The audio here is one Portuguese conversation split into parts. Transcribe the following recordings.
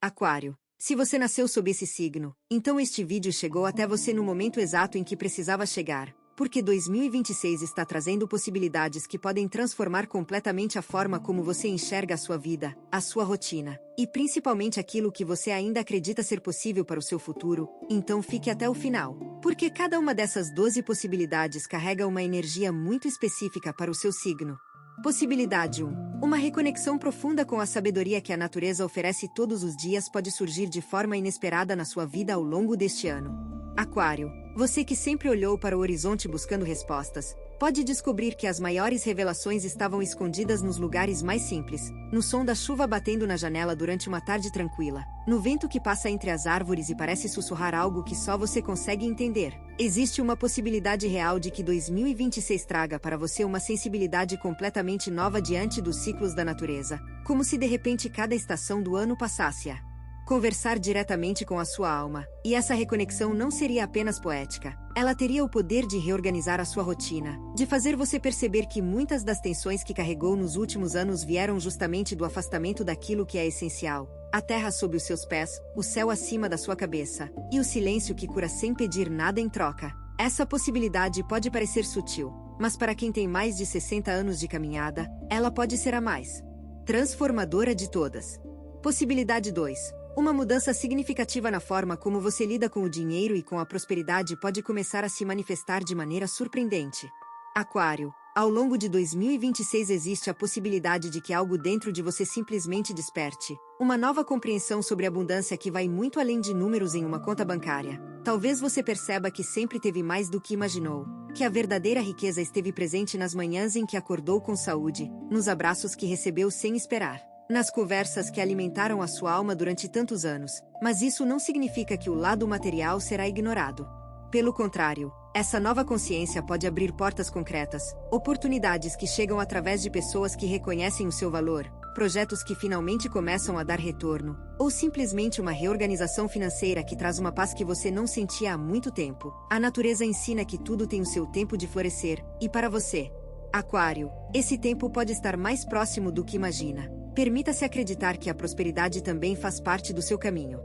Aquário. Se você nasceu sob esse signo, então este vídeo chegou até você no momento exato em que precisava chegar, porque 2026 está trazendo possibilidades que podem transformar completamente a forma como você enxerga a sua vida, a sua rotina, e principalmente aquilo que você ainda acredita ser possível para o seu futuro. Então fique até o final, porque cada uma dessas 12 possibilidades carrega uma energia muito específica para o seu signo. Possibilidade 1. Uma reconexão profunda com a sabedoria que a natureza oferece todos os dias pode surgir de forma inesperada na sua vida ao longo deste ano. Aquário. Você que sempre olhou para o horizonte buscando respostas, pode descobrir que as maiores revelações estavam escondidas nos lugares mais simples, no som da chuva batendo na janela durante uma tarde tranquila, no vento que passa entre as árvores e parece sussurrar algo que só você consegue entender. Existe uma possibilidade real de que 2026 traga para você uma sensibilidade completamente nova diante dos ciclos da natureza, como se de repente cada estação do ano passasse a conversar diretamente com a sua alma, e essa reconexão não seria apenas poética. Ela teria o poder de reorganizar a sua rotina, de fazer você perceber que muitas das tensões que carregou nos últimos anos vieram justamente do afastamento daquilo que é essencial. A terra sob os seus pés, o céu acima da sua cabeça, e o silêncio que cura sem pedir nada em troca. Essa possibilidade pode parecer sutil, mas para quem tem mais de 60 anos de caminhada, ela pode ser a mais transformadora de todas. Possibilidade 2. Uma mudança significativa na forma como você lida com o dinheiro e com a prosperidade pode começar a se manifestar de maneira surpreendente. Aquário. Ao longo de 2026 existe a possibilidade de que algo dentro de você simplesmente desperte uma nova compreensão sobre abundância que vai muito além de números em uma conta bancária. Talvez você perceba que sempre teve mais do que imaginou, que a verdadeira riqueza esteve presente nas manhãs em que acordou com saúde, nos abraços que recebeu sem esperar, nas conversas que alimentaram a sua alma durante tantos anos, mas isso não significa que o lado material será ignorado. Pelo contrário, essa nova consciência pode abrir portas concretas, oportunidades que chegam através de pessoas que reconhecem o seu valor, projetos que finalmente começam a dar retorno, ou simplesmente uma reorganização financeira que traz uma paz que você não sentia há muito tempo. A natureza ensina que tudo tem o seu tempo de florescer, e para você, Aquário, esse tempo pode estar mais próximo do que imagina. Permita-se acreditar que a prosperidade também faz parte do seu caminho.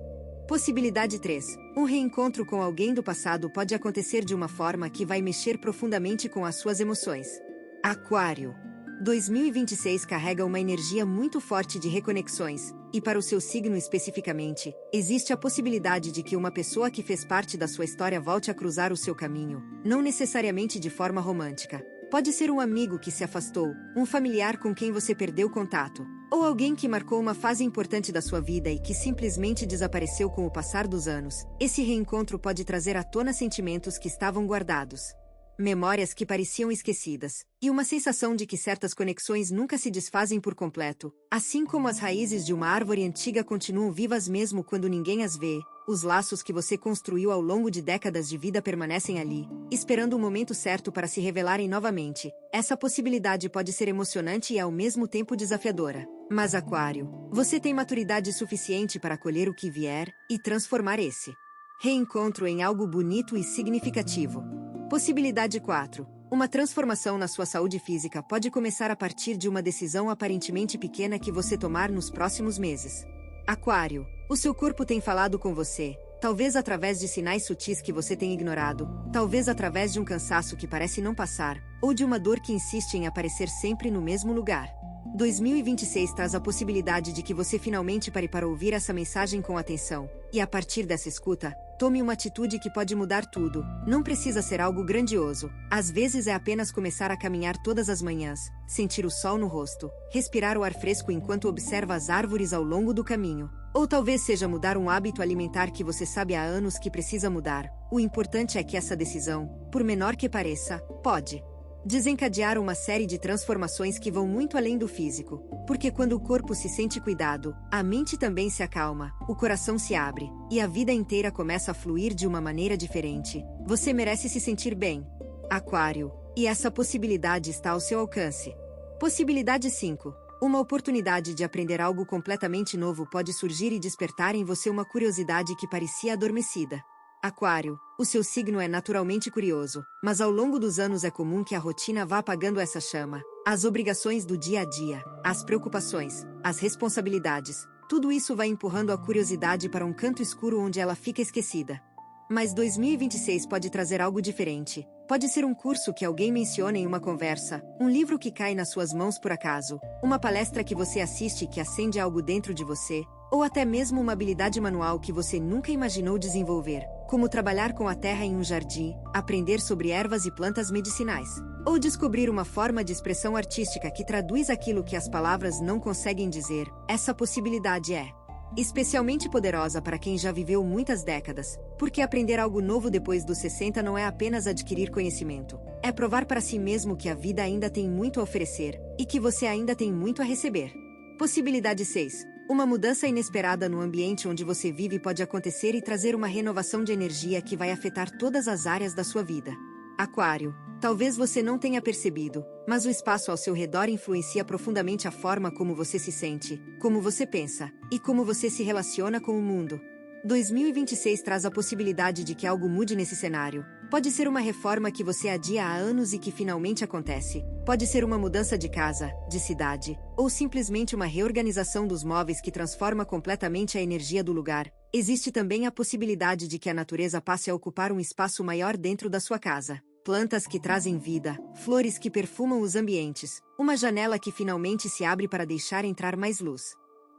Possibilidade 3. Um reencontro com alguém do passado pode acontecer de uma forma que vai mexer profundamente com as suas emoções. Aquário. 2026 carrega uma energia muito forte de reconexões, e para o seu signo especificamente, existe a possibilidade de que uma pessoa que fez parte da sua história volte a cruzar o seu caminho, não necessariamente de forma romântica. Pode ser um amigo que se afastou, um familiar com quem você perdeu contato, ou alguém que marcou uma fase importante da sua vida e que simplesmente desapareceu com o passar dos anos. Esse reencontro pode trazer à tona sentimentos que estavam guardados, memórias que pareciam esquecidas, e uma sensação de que certas conexões nunca se desfazem por completo. Assim como as raízes de uma árvore antiga continuam vivas mesmo quando ninguém as vê, os laços que você construiu ao longo de décadas de vida permanecem ali, esperando o momento certo para se revelarem novamente. Essa possibilidade pode ser emocionante e ao mesmo tempo desafiadora. Mas Aquário, você tem maturidade suficiente para acolher o que vier e transformar esse reencontro em algo bonito e significativo. Possibilidade 4. Uma transformação na sua saúde física pode começar a partir de uma decisão aparentemente pequena que você tomar nos próximos meses. Aquário, o seu corpo tem falado com você, talvez através de sinais sutis que você tem ignorado, talvez através de um cansaço que parece não passar, ou de uma dor que insiste em aparecer sempre no mesmo lugar. 2026 traz a possibilidade de que você finalmente pare para ouvir essa mensagem com atenção, e a partir dessa escuta, tome uma atitude que pode mudar tudo. Não precisa ser algo grandioso. Às vezes é apenas começar a caminhar todas as manhãs, sentir o sol no rosto, respirar o ar fresco enquanto observa as árvores ao longo do caminho. Ou talvez seja mudar um hábito alimentar que você sabe há anos que precisa mudar. O importante é que essa decisão, por menor que pareça, pode desencadear uma série de transformações que vão muito além do físico. Porque quando o corpo se sente cuidado, a mente também se acalma, o coração se abre, e a vida inteira começa a fluir de uma maneira diferente. Você merece se sentir bem, Aquário, e essa possibilidade está ao seu alcance. Possibilidade 5. Uma oportunidade de aprender algo completamente novo pode surgir e despertar em você uma curiosidade que parecia adormecida. Aquário, o seu signo é naturalmente curioso, mas ao longo dos anos é comum que a rotina vá apagando essa chama. As obrigações do dia a dia, as preocupações, as responsabilidades, Tudo isso vai empurrando a curiosidade para um canto escuro onde ela fica esquecida. Mas 2026 pode trazer algo diferente. Pode ser um curso que alguém menciona em uma conversa, um livro que cai nas suas mãos por acaso, uma palestra que você assiste que acende algo dentro de você, ou até mesmo uma habilidade manual que você nunca imaginou desenvolver, como trabalhar com a terra em um jardim, aprender sobre ervas e plantas medicinais, ou descobrir uma forma de expressão artística que traduz aquilo que as palavras não conseguem dizer. Essa possibilidade é especialmente poderosa para quem já viveu muitas décadas, porque aprender algo novo depois dos 60 não é apenas adquirir conhecimento, é provar para si mesmo que a vida ainda tem muito a oferecer, e que você ainda tem muito a receber. Possibilidade 6. Uma mudança inesperada no ambiente onde você vive pode acontecer e trazer uma renovação de energia que vai afetar todas as áreas da sua vida. Aquário. Talvez você não tenha percebido, mas o espaço ao seu redor influencia profundamente a forma como você se sente, como você pensa, e como você se relaciona com o mundo. 2026 traz a possibilidade de que algo mude nesse cenário. Pode ser uma reforma que você adia há anos e que finalmente acontece. Pode ser uma mudança de casa, de cidade, ou simplesmente uma reorganização dos móveis que transforma completamente a energia do lugar. Existe também a possibilidade de que a natureza passe a ocupar um espaço maior dentro da sua casa. Plantas que trazem vida, flores que perfumam os ambientes, uma janela que finalmente se abre para deixar entrar mais luz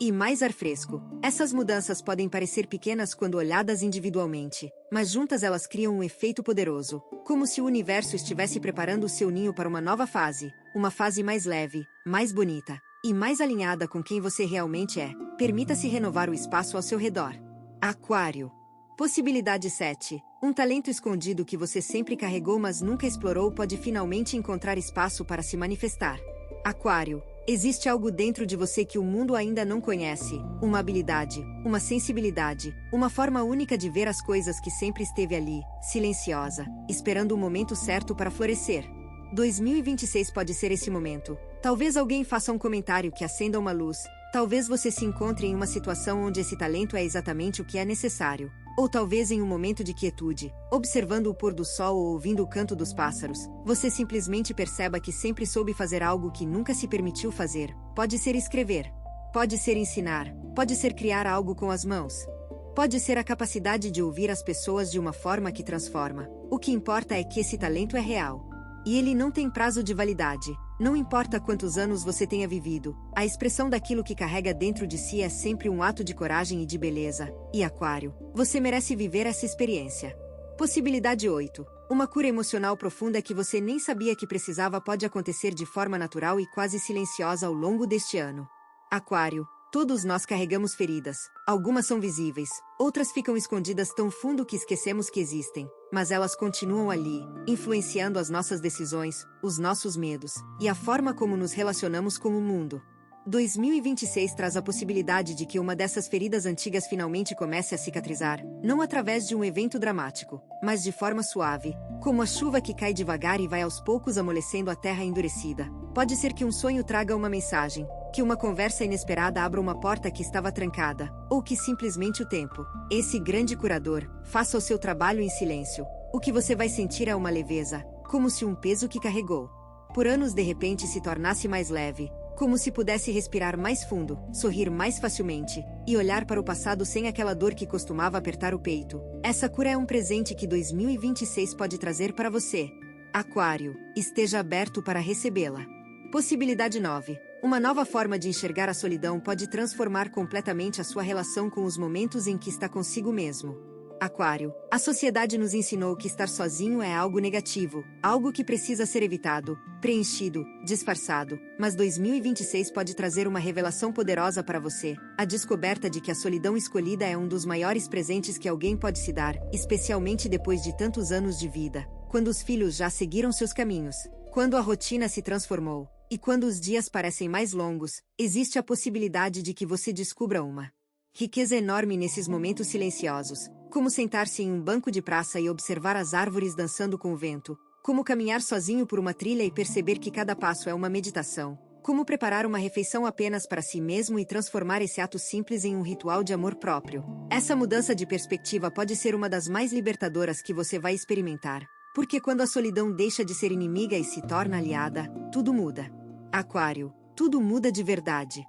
e mais ar fresco. Essas mudanças podem parecer pequenas quando olhadas individualmente, mas juntas elas criam um efeito poderoso, como se o universo estivesse preparando o seu ninho para uma nova fase, uma fase mais leve, mais bonita e mais alinhada com quem você realmente é. Permita-se renovar o espaço ao seu redor. Aquário. Possibilidade 7. Um talento escondido que você sempre carregou mas nunca explorou pode finalmente encontrar espaço para se manifestar. Aquário. Existe algo dentro de você que o mundo ainda não conhece, uma habilidade, uma sensibilidade, uma forma única de ver as coisas que sempre esteve ali, silenciosa, esperando o momento certo para florescer. 2026 pode ser esse momento. Talvez alguém faça um comentário que acenda uma luz, talvez você se encontre em uma situação onde esse talento é exatamente o que é necessário. Ou talvez em um momento de quietude, observando o pôr do sol ou ouvindo o canto dos pássaros, você simplesmente perceba que sempre soube fazer algo que nunca se permitiu fazer. Pode ser escrever. Pode ser ensinar. Pode ser criar algo com as mãos. Pode ser a capacidade de ouvir as pessoas de uma forma que transforma. O que importa é que esse talento é real. E ele não tem prazo de validade. Não importa quantos anos você tenha vivido, a expressão daquilo que carrega dentro de si é sempre um ato de coragem e de beleza. E Aquário, você merece viver essa experiência. Possibilidade 8. Uma cura emocional profunda que você nem sabia que precisava pode acontecer de forma natural e quase silenciosa ao longo deste ano. Aquário. Todos nós carregamos feridas. Algumas são visíveis, outras ficam escondidas tão fundo que esquecemos que existem, mas elas continuam ali, influenciando as nossas decisões, os nossos medos, e a forma como nos relacionamos com o mundo. 2026 traz a possibilidade de que uma dessas feridas antigas finalmente comece a cicatrizar, não através de um evento dramático, mas de forma suave, como a chuva que cai devagar e vai aos poucos amolecendo a terra endurecida. Pode ser que um sonho traga uma mensagem, que uma conversa inesperada abra uma porta que estava trancada, ou que simplesmente o tempo, esse grande curador, faça o seu trabalho em silêncio. O que você vai sentir é uma leveza, como se um peso que carregou por anos de repente se tornasse mais leve, como se pudesse respirar mais fundo, sorrir mais facilmente, e olhar para o passado sem aquela dor que costumava apertar o peito. Essa cura é um presente que 2026 pode trazer para você. Aquário, esteja aberto para recebê-la. Possibilidade 9. Uma nova forma de enxergar a solidão pode transformar completamente a sua relação com os momentos em que está consigo mesmo. Aquário, a sociedade nos ensinou que estar sozinho é algo negativo, algo que precisa ser evitado, preenchido, disfarçado, mas 2026 pode trazer uma revelação poderosa para você, a descoberta de que a solidão escolhida é um dos maiores presentes que alguém pode se dar, especialmente depois de tantos anos de vida, quando os filhos já seguiram seus caminhos, quando a rotina se transformou, e quando os dias parecem mais longos, existe a possibilidade de que você descubra uma riqueza enorme nesses momentos silenciosos, como sentar-se em um banco de praça e observar as árvores dançando com o vento, como caminhar sozinho por uma trilha e perceber que cada passo é uma meditação, como preparar uma refeição apenas para si mesmo e transformar esse ato simples em um ritual de amor próprio. Essa mudança de perspectiva pode ser uma das mais libertadoras que você vai experimentar, porque quando a solidão deixa de ser inimiga e se torna aliada, tudo muda. Aquário, tudo muda de verdade.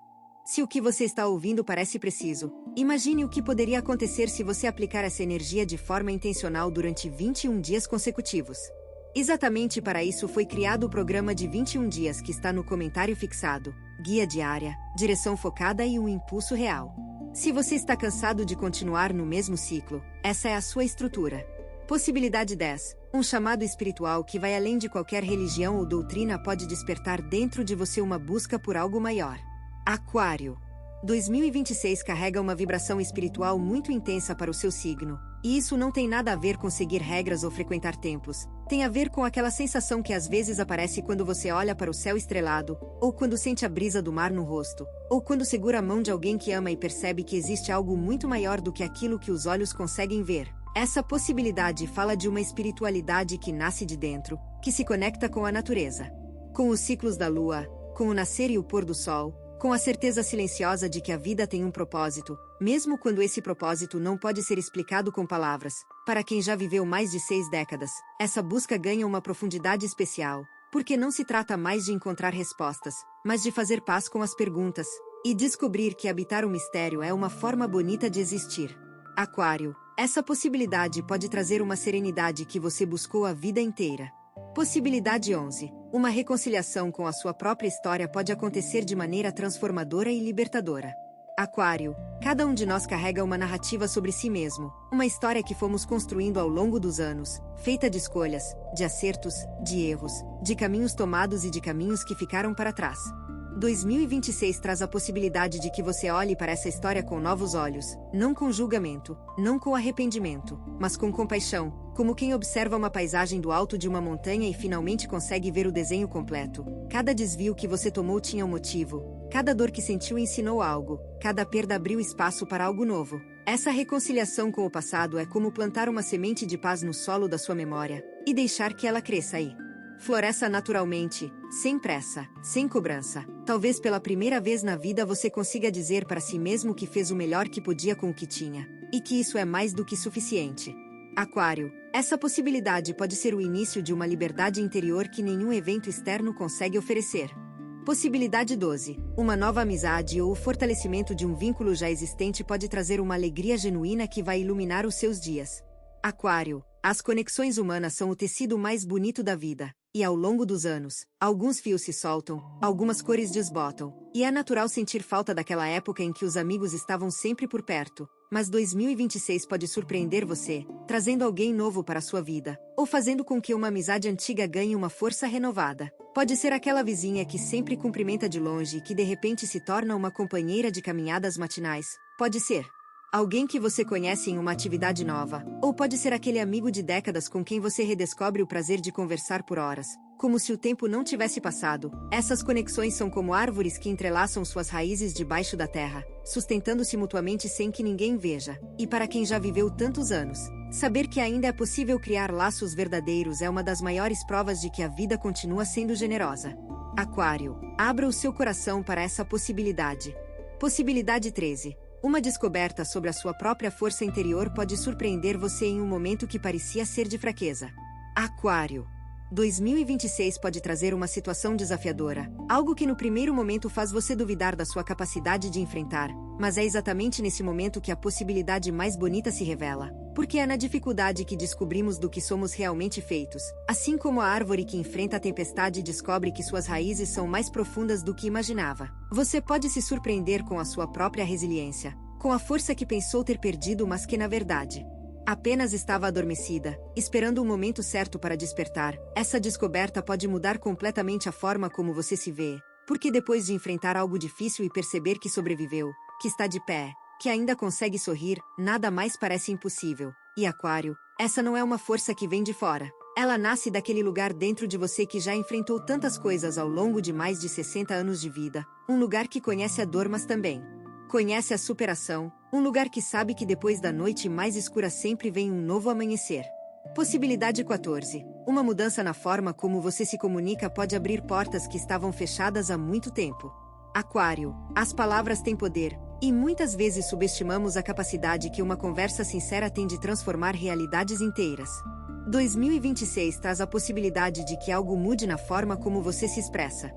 Se o que você está ouvindo parece preciso, imagine o que poderia acontecer se você aplicar essa energia de forma intencional durante 21 dias consecutivos. Exatamente para isso foi criado o programa de 21 dias que está no comentário fixado, guia diária, direção focada e um impulso real. Se você está cansado de continuar no mesmo ciclo, essa é a sua estrutura. Possibilidade 10. Um chamado espiritual que vai além de qualquer religião ou doutrina pode despertar dentro de você uma busca por algo maior. Aquário. 2026 carrega uma vibração espiritual muito intensa para o seu signo, e isso não tem nada a ver com seguir regras ou frequentar templos. Tem a ver com aquela sensação que às vezes aparece quando você olha para o céu estrelado, ou quando sente a brisa do mar no rosto, ou quando segura a mão de alguém que ama e percebe que existe algo muito maior do que aquilo que os olhos conseguem ver. Essa possibilidade fala de uma espiritualidade que nasce de dentro, que se conecta com a natureza, com os ciclos da lua, com o nascer e o pôr do sol, com a certeza silenciosa de que a vida tem um propósito, mesmo quando esse propósito não pode ser explicado com palavras. Para quem já viveu mais de 6 décadas, essa busca ganha uma profundidade especial, porque não se trata mais de encontrar respostas, mas de fazer paz com as perguntas, e descobrir que habitar o mistério é uma forma bonita de existir. Aquário. Essa possibilidade pode trazer uma serenidade que você buscou a vida inteira. Possibilidade 11. Uma reconciliação com a sua própria história pode acontecer de maneira transformadora e libertadora. Aquário. Cada um de nós carrega uma narrativa sobre si mesmo, uma história que fomos construindo ao longo dos anos, feita de escolhas, de acertos, de erros, de caminhos tomados e de caminhos que ficaram para trás. 2026 traz a possibilidade de que você olhe para essa história com novos olhos, não com julgamento, não com arrependimento, mas com compaixão, como quem observa uma paisagem do alto de uma montanha e finalmente consegue ver o desenho completo. Cada desvio que você tomou tinha um motivo, cada dor que sentiu ensinou algo, cada perda abriu espaço para algo novo. Essa reconciliação com o passado é como plantar uma semente de paz no solo da sua memória, e deixar que ela cresça aí. Floresça naturalmente, sem pressa, sem cobrança. Talvez pela primeira vez na vida você consiga dizer para si mesmo que fez o melhor que podia com o que tinha, e que isso é mais do que suficiente. Aquário. Essa possibilidade pode ser o início de uma liberdade interior que nenhum evento externo consegue oferecer. Possibilidade 12. Uma nova amizade ou o fortalecimento de um vínculo já existente pode trazer uma alegria genuína que vai iluminar os seus dias. Aquário. As conexões humanas são o tecido mais bonito da vida, e ao longo dos anos, alguns fios se soltam, algumas cores desbotam, e é natural sentir falta daquela época em que os amigos estavam sempre por perto. Mas 2026 pode surpreender você, trazendo alguém novo para a sua vida, ou fazendo com que uma amizade antiga ganhe uma força renovada. Pode ser aquela vizinha que sempre cumprimenta de longe e que de repente se torna uma companheira de caminhadas matinais. Pode ser alguém que você conhece em uma atividade nova, ou pode ser aquele amigo de décadas com quem você redescobre o prazer de conversar por horas, como se o tempo não tivesse passado. Essas conexões são como árvores que entrelaçam suas raízes debaixo da terra, sustentando-se mutuamente sem que ninguém veja. E para quem já viveu tantos anos, saber que ainda é possível criar laços verdadeiros é uma das maiores provas de que a vida continua sendo generosa. Aquário. Abra o seu coração para essa possibilidade. Possibilidade 13. Uma descoberta sobre a sua própria força interior pode surpreender você em um momento que parecia ser de fraqueza. Aquário. 2026 pode trazer uma situação desafiadora, algo que no primeiro momento faz você duvidar da sua capacidade de enfrentar, mas é exatamente nesse momento que a possibilidade mais bonita se revela, porque é na dificuldade que descobrimos do que somos realmente feitos, assim como a árvore que enfrenta a tempestade descobre que suas raízes são mais profundas do que imaginava. Você pode se surpreender com a sua própria resiliência, com a força que pensou ter perdido, mas que na verdade apenas estava adormecida, esperando o momento certo para despertar. Essa descoberta pode mudar completamente a forma como você se vê, porque depois de enfrentar algo difícil e perceber que sobreviveu, que está de pé, que ainda consegue sorrir, nada mais parece impossível. E Aquário, essa não é uma força que vem de fora. Ela nasce daquele lugar dentro de você que já enfrentou tantas coisas ao longo de mais de 60 anos de vida, um lugar que conhece a dor, mas também conhece a superação, um lugar que sabe que depois da noite mais escura sempre vem um novo amanhecer. Possibilidade 14. Uma mudança na forma como você se comunica pode abrir portas que estavam fechadas há muito tempo. Aquário. As palavras têm poder, e muitas vezes subestimamos a capacidade que uma conversa sincera tem de transformar realidades inteiras. 2026 traz a possibilidade de que algo mude na forma como você se expressa.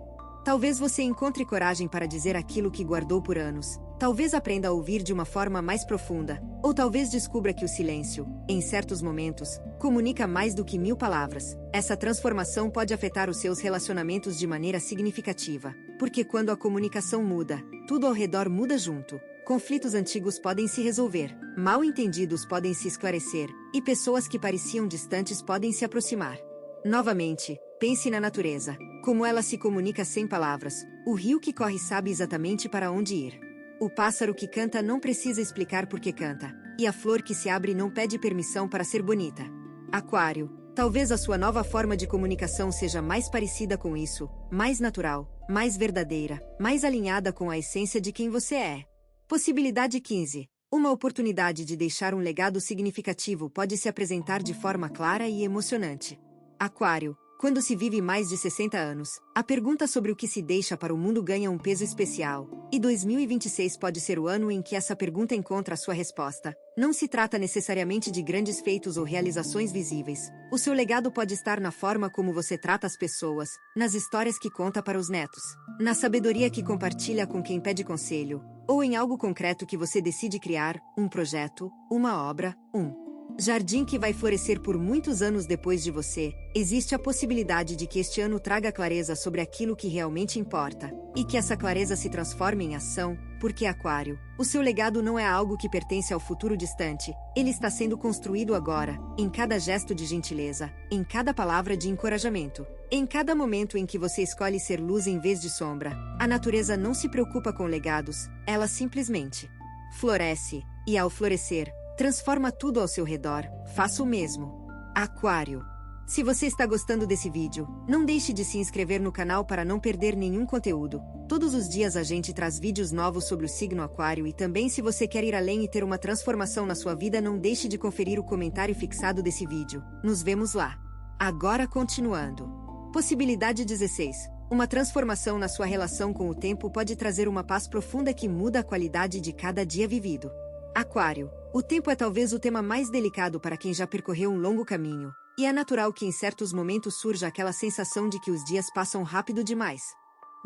Talvez você encontre coragem para dizer aquilo que guardou por anos. Talvez aprenda a ouvir de uma forma mais profunda. Ou talvez descubra que o silêncio, em certos momentos, comunica mais do que 1000 palavras. Essa transformação pode afetar os seus relacionamentos de maneira significativa. Porque quando a comunicação muda, tudo ao redor muda junto. Conflitos antigos podem se resolver, mal-entendidos podem se esclarecer, e pessoas que pareciam distantes podem se aproximar. Novamente, pense na natureza. Como ela se comunica sem palavras. O rio que corre sabe exatamente para onde ir. O pássaro que canta não precisa explicar por que canta. E a flor que se abre não pede permissão para ser bonita. Aquário, talvez a sua nova forma de comunicação seja mais parecida com isso, mais natural, mais verdadeira, mais alinhada com a essência de quem você é. Possibilidade 15. Uma oportunidade de deixar um legado significativo pode se apresentar de forma clara e emocionante. Aquário, quando se vive mais de 60 anos, a pergunta sobre o que se deixa para o mundo ganha um peso especial, e 2026 pode ser o ano em que essa pergunta encontra a sua resposta. Não se trata necessariamente de grandes feitos ou realizações visíveis. O seu legado pode estar na forma como você trata as pessoas, nas histórias que conta para os netos, na sabedoria que compartilha com quem pede conselho, ou em algo concreto que você decide criar, um projeto, uma obra, um jardim que vai florescer por muitos anos depois de você. Existe a possibilidade de que este ano traga clareza sobre aquilo que realmente importa, e que essa clareza se transforme em ação, porque Aquário, o seu legado não é algo que pertence ao futuro distante, ele está sendo construído agora, em cada gesto de gentileza, em cada palavra de encorajamento, em cada momento em que você escolhe ser luz em vez de sombra. A natureza não se preocupa com legados, ela simplesmente floresce, e ao florescer, transforma tudo ao seu redor. Faça o mesmo. Aquário. Se você está gostando desse vídeo, não deixe de se inscrever no canal para não perder nenhum conteúdo. Todos os dias a gente traz vídeos novos sobre o signo Aquário e também se você quer ir além e ter uma transformação na sua vida, não deixe de conferir o comentário fixado desse vídeo. Nos vemos lá. Agora continuando. Possibilidade 16. Uma transformação na sua relação com o tempo pode trazer uma paz profunda que muda a qualidade de cada dia vivido. Aquário. O tempo é talvez o tema mais delicado para quem já percorreu um longo caminho, e é natural que em certos momentos surja aquela sensação de que os dias passam rápido demais.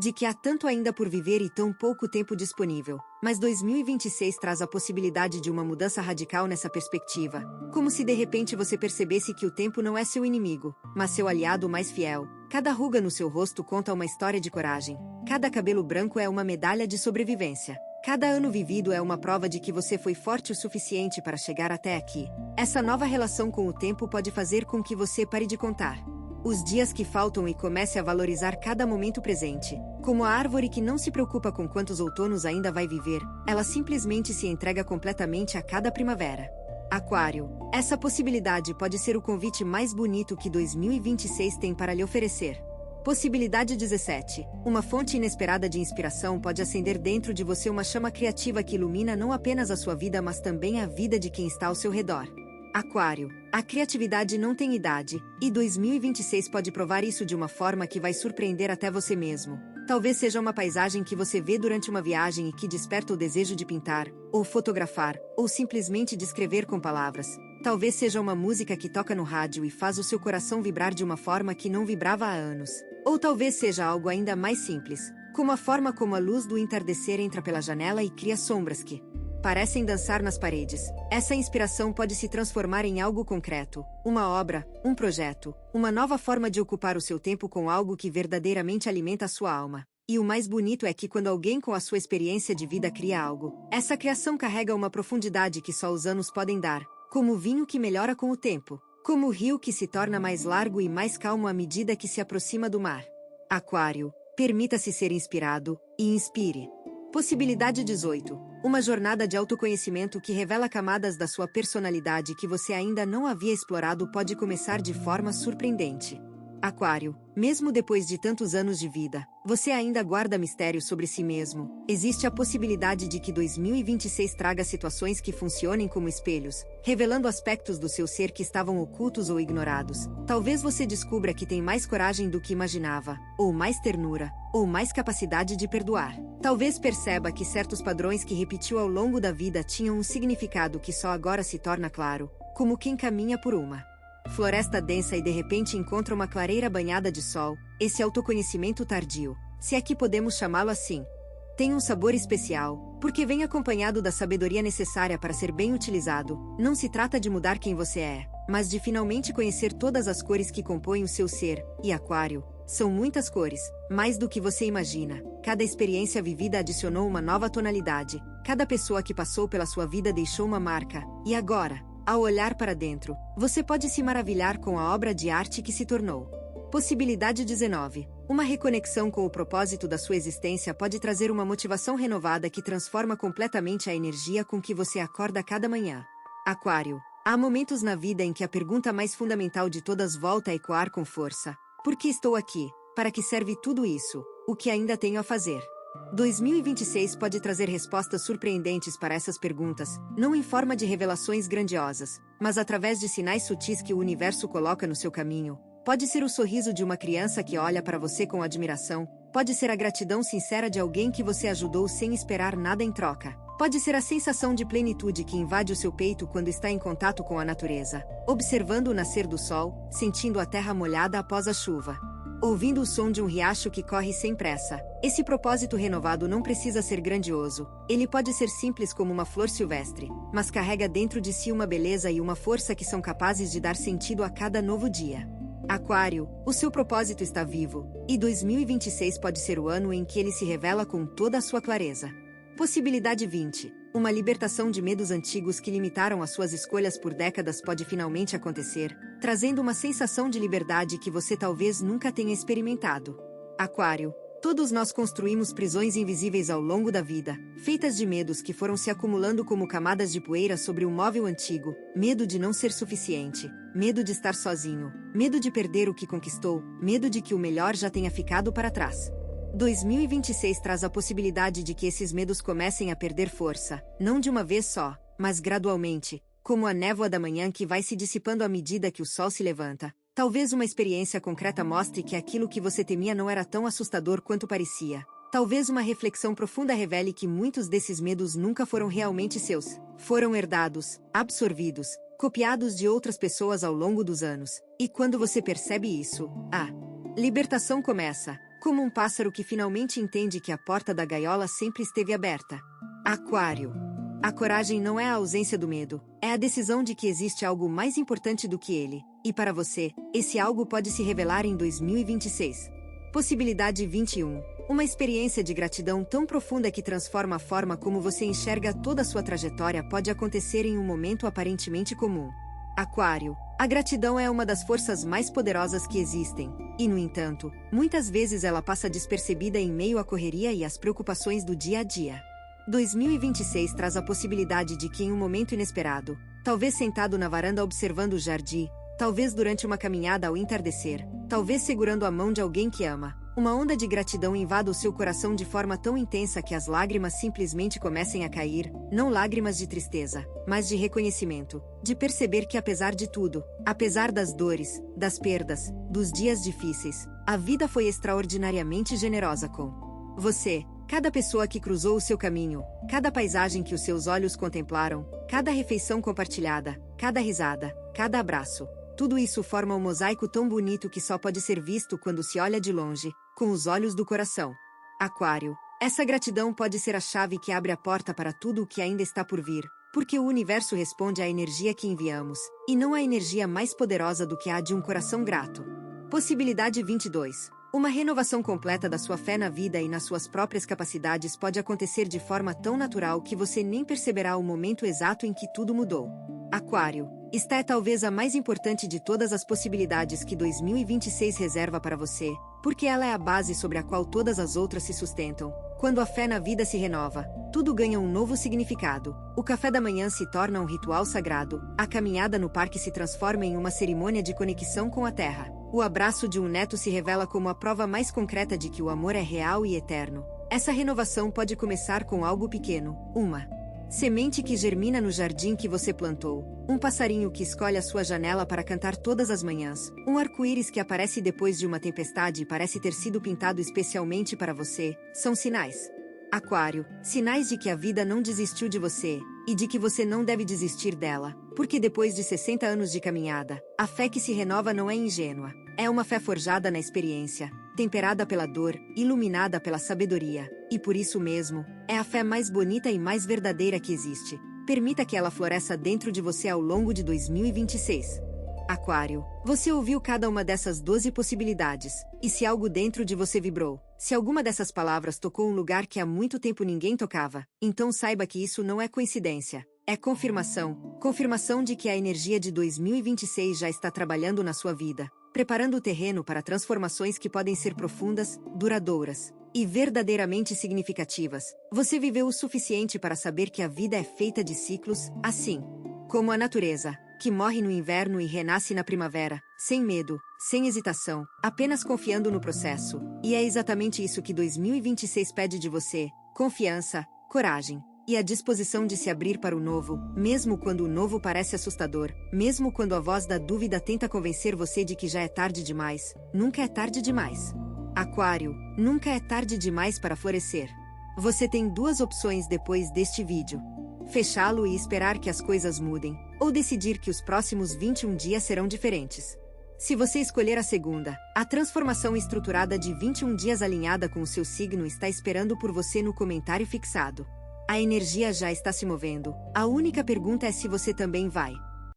De que há tanto ainda por viver e tão pouco tempo disponível. Mas 2026 traz a possibilidade de uma mudança radical nessa perspectiva, como se de repente você percebesse que o tempo não é seu inimigo, mas seu aliado mais fiel. Cada ruga no seu rosto conta uma história de coragem, cada cabelo branco é uma medalha de sobrevivência. Cada ano vivido é uma prova de que você foi forte o suficiente para chegar até aqui. Essa nova relação com o tempo pode fazer com que você pare de contar os dias que faltam e comece a valorizar cada momento presente. Como a árvore que não se preocupa com quantos outonos ainda vai viver, ela simplesmente se entrega completamente a cada primavera. Aquário, essa possibilidade pode ser o convite mais bonito que 2026 tem para lhe oferecer. Possibilidade 17. Uma fonte inesperada de inspiração pode acender dentro de você uma chama criativa que ilumina não apenas a sua vida, mas também a vida de quem está ao seu redor. Aquário. A criatividade não tem idade, e 2026 pode provar isso de uma forma que vai surpreender até você mesmo. Talvez seja uma paisagem que você vê durante uma viagem e que desperta o desejo de pintar, ou fotografar, ou simplesmente descrever com palavras. Talvez seja uma música que toca no rádio e faz o seu coração vibrar de uma forma que não vibrava há anos. Ou talvez seja algo ainda mais simples, como a forma como a luz do entardecer entra pela janela e cria sombras que parecem dançar nas paredes. Essa inspiração pode se transformar em algo concreto, uma obra, um projeto, uma nova forma de ocupar o seu tempo com algo que verdadeiramente alimenta a sua alma. E o mais bonito é que quando alguém com a sua experiência de vida cria algo, essa criação carrega uma profundidade que só os anos podem dar, como o vinho que melhora com o tempo. Como o rio que se torna mais largo e mais calmo à medida que se aproxima do mar. Aquário, permita-se ser inspirado, e inspire. Possibilidade 18. Uma jornada de autoconhecimento que revela camadas da sua personalidade que você ainda não havia explorado pode começar de forma surpreendente. Aquário, mesmo depois de tantos anos de vida, você ainda guarda mistério sobre si mesmo. Existe a possibilidade de que 2026 traga situações que funcionem como espelhos, revelando aspectos do seu ser que estavam ocultos ou ignorados. Talvez você descubra que tem mais coragem do que imaginava, ou mais ternura, ou mais capacidade de perdoar. Talvez perceba que certos padrões que repetiu ao longo da vida tinham um significado que só agora se torna claro, como quem caminha por uma floresta densa e de repente encontra uma clareira banhada de sol. Esse autoconhecimento tardio se é que podemos chamá-lo assim. Tem um sabor especial, porque vem acompanhado da sabedoria necessária para ser bem utilizado. Não se trata de mudar quem você é, mas de finalmente conhecer todas as cores que compõem o seu ser. E Aquário, são muitas cores, mais do que você imagina. Cada experiência vivida adicionou uma nova tonalidade. Cada pessoa que passou pela sua vida deixou uma marca. E agora, ao olhar para dentro, você pode se maravilhar com a obra de arte que se tornou. Possibilidade 19. Uma reconexão com o propósito da sua existência pode trazer uma motivação renovada que transforma completamente a energia com que você acorda cada manhã. Aquário, há momentos na vida em que a pergunta mais fundamental de todas volta a ecoar com força. Por que estou aqui? Para que serve tudo isso? O que ainda tenho a fazer? 2026 pode trazer respostas surpreendentes para essas perguntas, não em forma de revelações grandiosas, mas através de sinais sutis que o universo coloca no seu caminho. Pode ser o sorriso de uma criança que olha para você com admiração, pode ser a gratidão sincera de alguém que você ajudou sem esperar nada em troca. Pode ser a sensação de plenitude que invade o seu peito quando está em contato com a natureza, observando o nascer do sol, sentindo a terra molhada após a chuva, ouvindo o som de um riacho que corre sem pressa. Esse propósito renovado não precisa ser grandioso, ele pode ser simples como uma flor silvestre, mas carrega dentro de si uma beleza e uma força que são capazes de dar sentido a cada novo dia. Aquário, o seu propósito está vivo, e 2026 pode ser o ano em que ele se revela com toda a sua clareza. Possibilidade 20. Uma libertação de medos antigos que limitaram as suas escolhas por décadas pode finalmente acontecer, trazendo uma sensação de liberdade que você talvez nunca tenha experimentado. Aquário, todos nós construímos prisões invisíveis ao longo da vida, feitas de medos que foram se acumulando como camadas de poeira sobre um móvel antigo. Medo de não ser suficiente, medo de estar sozinho, medo de perder o que conquistou, medo de que o melhor já tenha ficado para trás. 2026 traz a possibilidade de que esses medos comecem a perder força, não de uma vez só, mas gradualmente, como a névoa da manhã que vai se dissipando à medida que o sol se levanta. Talvez uma experiência concreta mostre que aquilo que você temia não era tão assustador quanto parecia. Talvez uma reflexão profunda revele que muitos desses medos nunca foram realmente seus. Foram herdados, absorvidos, copiados de outras pessoas ao longo dos anos. E quando você percebe isso, a libertação começa, como um pássaro que finalmente entende que a porta da gaiola sempre esteve aberta. Aquário. A coragem não é a ausência do medo, é a decisão de que existe algo mais importante do que ele. E para você, esse algo pode se revelar em 2026. Possibilidade 21. Uma experiência de gratidão tão profunda que transforma a forma como você enxerga toda a sua trajetória pode acontecer em um momento aparentemente comum. Aquário. A gratidão é uma das forças mais poderosas que existem, e no entanto, muitas vezes ela passa despercebida em meio à correria e às preocupações do dia a dia. 2026 traz a possibilidade de que em um momento inesperado, talvez sentado na varanda observando o jardim, talvez durante uma caminhada ao entardecer, talvez segurando a mão de alguém que ama, uma onda de gratidão invada o seu coração de forma tão intensa que as lágrimas simplesmente comecem a cair, não lágrimas de tristeza, mas de reconhecimento, de perceber que apesar de tudo, apesar das dores, das perdas, dos dias difíceis, a vida foi extraordinariamente generosa com você. Cada pessoa que cruzou o seu caminho, cada paisagem que os seus olhos contemplaram, cada refeição compartilhada, cada risada, cada abraço, tudo isso forma um mosaico tão bonito que só pode ser visto quando se olha de longe, com os olhos do coração. Aquário. Essa gratidão pode ser a chave que abre a porta para tudo o que ainda está por vir, porque o universo responde à energia que enviamos, e não há energia mais poderosa do que a de um coração grato. Possibilidade 22. Uma renovação completa da sua fé na vida e nas suas próprias capacidades pode acontecer de forma tão natural que você nem perceberá o momento exato em que tudo mudou. Aquário. Esta é talvez a mais importante de todas as possibilidades que 2026 reserva para você, porque ela é a base sobre a qual todas as outras se sustentam. Quando a fé na vida se renova, tudo ganha um novo significado. O café da manhã se torna um ritual sagrado, a caminhada no parque se transforma em uma cerimônia de conexão com a terra. O abraço de um neto se revela como a prova mais concreta de que o amor é real e eterno. Essa renovação pode começar com algo pequeno, uma semente que germina no jardim que você plantou, um passarinho que escolhe a sua janela para cantar todas as manhãs, um arco-íris que aparece depois de uma tempestade e parece ter sido pintado especialmente para você, são sinais. Aquário, sinais de que a vida não desistiu de você, e de que você não deve desistir dela, porque depois de 60 anos de caminhada, a fé que se renova não é ingênua, é uma fé forjada na experiência, temperada pela dor, iluminada pela sabedoria. E por isso mesmo, é a fé mais bonita e mais verdadeira que existe. Permita que ela floresça dentro de você ao longo de 2026. Aquário, você ouviu cada uma dessas 12 possibilidades, e se algo dentro de você vibrou, se alguma dessas palavras tocou um lugar que há muito tempo ninguém tocava, então saiba que isso não é coincidência. É confirmação de que a energia de 2026 já está trabalhando na sua vida, preparando o terreno para transformações que podem ser profundas, duradouras e verdadeiramente significativas. Você viveu o suficiente para saber que a vida é feita de ciclos, assim como a natureza, que morre no inverno e renasce na primavera, sem medo, sem hesitação, apenas confiando no processo. E é exatamente isso que 2026 pede de você: confiança, coragem e a disposição de se abrir para o novo, mesmo quando o novo parece assustador, mesmo quando a voz da dúvida tenta convencer você de que já é tarde demais. Nunca é tarde demais. Aquário, nunca é tarde demais para florescer. Você tem duas opções depois deste vídeo: fechá-lo e esperar que as coisas mudem, ou decidir que os próximos 21 dias serão diferentes. Se você escolher a segunda, a transformação estruturada de 21 dias alinhada com o seu signo está esperando por você no comentário fixado. A energia já está se movendo. A única pergunta é se você também vai.